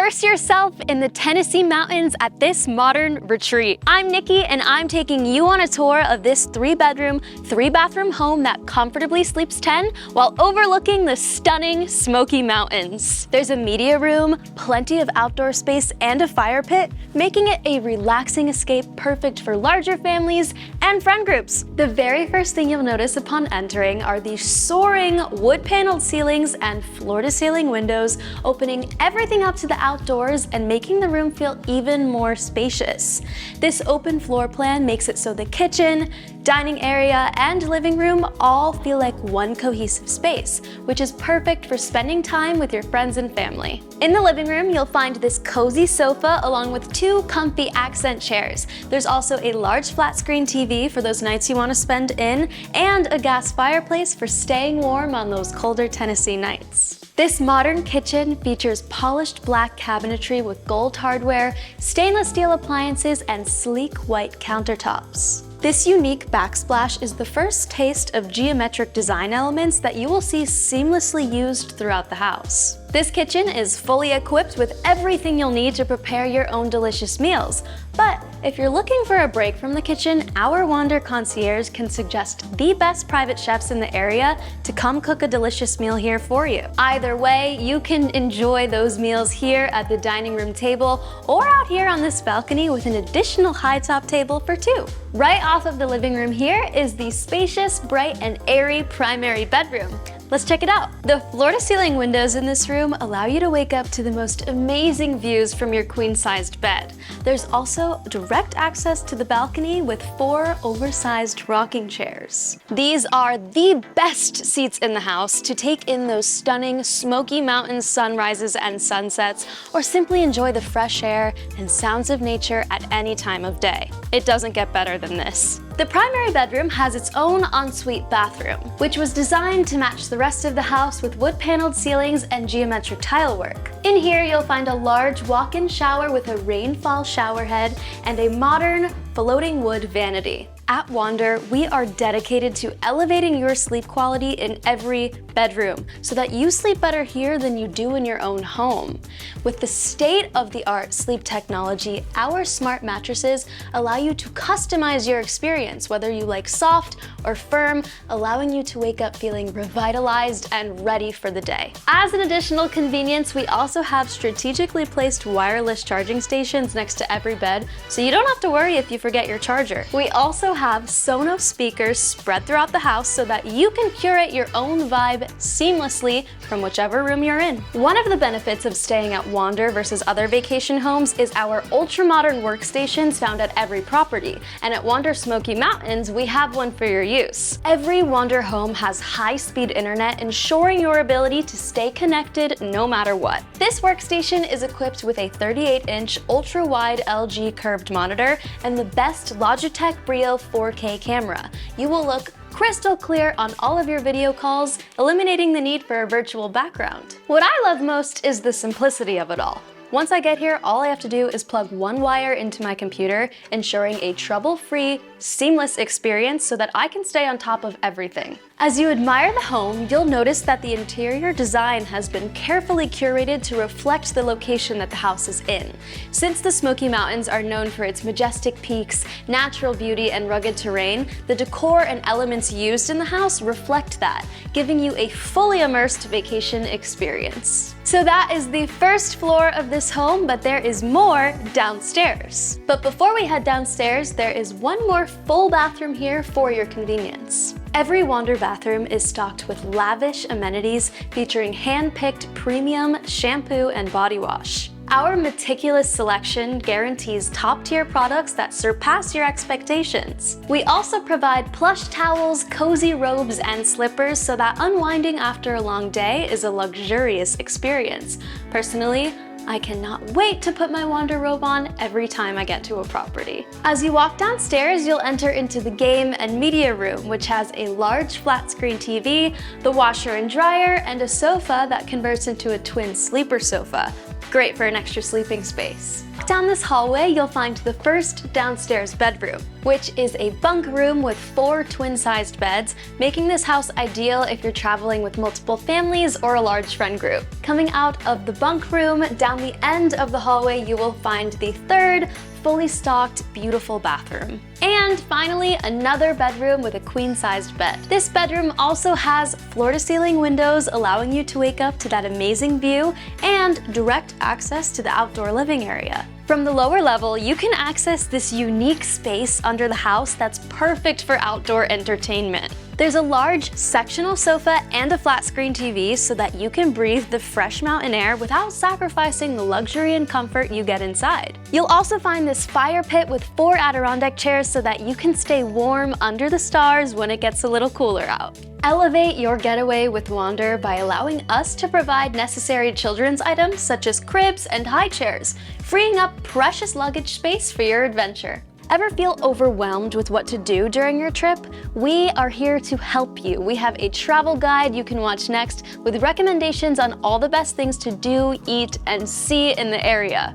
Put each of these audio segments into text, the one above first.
Immerse yourself in the Tennessee mountains at this modern retreat. I'm Nikki, and I'm taking you on a tour of this 3-bedroom, 3-bathroom home that comfortably sleeps 10 while overlooking the stunning Smoky Mountains. There's a media room, plenty of outdoor space, and a fire pit, making it a relaxing escape perfect for larger families and friend groups. The very first thing you'll notice upon entering are these soaring wood-paneled ceilings and floor-to-ceiling windows, opening everything up to the outdoors and making the room feel even more spacious. This open floor plan makes it so the kitchen, dining area, and living room all feel like one cohesive space, which is perfect for spending time with your friends and family. In the living room, you'll find this cozy sofa along with 2 comfy accent chairs. There's also a large flat screen TV for those nights you want to spend in, and a gas fireplace for staying warm on those colder Tennessee nights. This modern kitchen features polished black cabinetry with gold hardware, stainless steel appliances, and sleek white countertops. This unique backsplash is the first taste of geometric design elements that you will see seamlessly used throughout the house. This kitchen is fully equipped with everything you'll need to prepare your own delicious meals. But if you're looking for a break from the kitchen, our Wander Concierge can suggest the best private chefs in the area to come cook a delicious meal here for you. Either way, you can enjoy those meals here at the dining room table or out here on this balcony with an additional high top table for 2. Right off of the living room here is the spacious, bright, and airy primary bedroom. Let's check it out. The floor-to-ceiling windows in this room allow you to wake up to the most amazing views from your queen-sized bed. There's also direct access to the balcony with 4 oversized rocking chairs. These are the best seats in the house to take in those stunning Smoky Mountains sunrises and sunsets, or simply enjoy the fresh air and sounds of nature at any time of day. It doesn't get better than this. The primary bedroom has its own ensuite bathroom, which was designed to match the rest of the house with wood-paneled ceilings and geometric tile work. In here, you'll find a large walk-in shower with a rainfall shower head and a modern floating wood vanity. At Wander, we are dedicated to elevating your sleep quality in every bedroom so that you sleep better here than you do in your own home. With the state-of-the-art sleep technology, our smart mattresses allow you to customize your experience, whether you like soft or firm, allowing you to wake up feeling revitalized and ready for the day. As an additional convenience, we also have strategically placed wireless charging stations next to every bed, so you don't have to worry if you forget your charger. We also have Sonos speakers spread throughout the house so that you can curate your own vibe seamlessly from whichever room you're in. One of the benefits of staying at Wander versus other vacation homes is our ultra-modern workstations found at every property, and at Wander Smoky Mountains, we have one for your use. Every Wander home has high-speed internet, ensuring your ability to stay connected no matter what. This workstation is equipped with a 38-inch ultra-wide LG curved monitor and the best Logitech Brio 4K camera. You will look crystal clear on all of your video calls, eliminating the need for a virtual background. What I love most is the simplicity of it all. Once I get here, all I have to do is plug one wire into my computer, ensuring a trouble-free, seamless experience so that I can stay on top of everything. As you admire the home, you'll notice that the interior design has been carefully curated to reflect the location that the house is in. Since the Smoky Mountains are known for its majestic peaks, natural beauty, and rugged terrain, the decor and elements used in the house reflect that, giving you a fully immersed vacation experience. So that is the first floor of this home, but there is more downstairs. But before we head downstairs, there is one more full bathroom here for your convenience. Every Wander bathroom is stocked with lavish amenities featuring hand-picked premium shampoo and body wash. Our meticulous selection guarantees top-tier products that surpass your expectations. We also provide plush towels, cozy robes, and slippers so that unwinding after a long day is a luxurious experience. Personally, I cannot wait to put my Wander robe on every time I get to a property. As you walk downstairs, you'll enter into the game and media room, which has a large flat screen TV, the washer and dryer, and a sofa that converts into a twin sleeper sofa. great for an extra sleeping space. Down this hallway, you'll find the first downstairs bedroom, which is a bunk room with 4 twin-sized beds, making this house ideal if you're traveling with multiple families or a large friend group. Coming out of the bunk room, down the end of the hallway, you will find the third, fully stocked, beautiful bathroom. And finally, another bedroom with a queen-sized bed. This bedroom also has floor-to-ceiling windows, allowing you to wake up to that amazing view and direct access to the outdoor living area. From the lower level, you can access this unique space under the house that's perfect for outdoor entertainment. There's a large sectional sofa and a flat screen TV so that you can breathe the fresh mountain air without sacrificing the luxury and comfort you get inside. You'll also find this fire pit with 4 Adirondack chairs so that you can stay warm under the stars when it gets a little cooler out. Elevate your getaway with Wander by allowing us to provide necessary children's items such as cribs and high chairs, freeing up precious luggage space for your adventure. Ever feel overwhelmed with what to do during your trip? We are here to help you. We have a travel guide you can watch next with recommendations on all the best things to do, eat, and see in the area.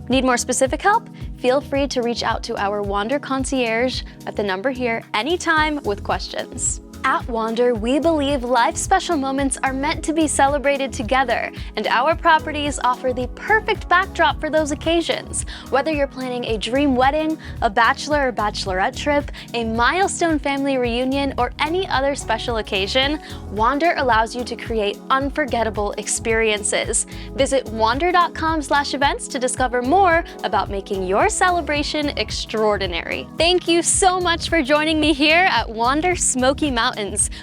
Need more specific help? Feel free to reach out to our Wander Concierge at the number here anytime with questions. At Wander, we believe life's special moments are meant to be celebrated together, and our properties offer the perfect backdrop for those occasions. Whether you're planning a dream wedding, a bachelor or bachelorette trip, a milestone family reunion, or any other special occasion, Wander allows you to create unforgettable experiences. Visit wander.com/events to discover more about making your celebration extraordinary. Thank you so much for joining me here at Wander Smoky Mountains.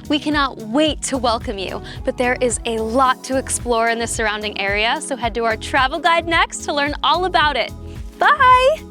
We cannot wait to welcome you, but there is a lot to explore in the surrounding area, so head to our travel guide next to learn all about it. Bye!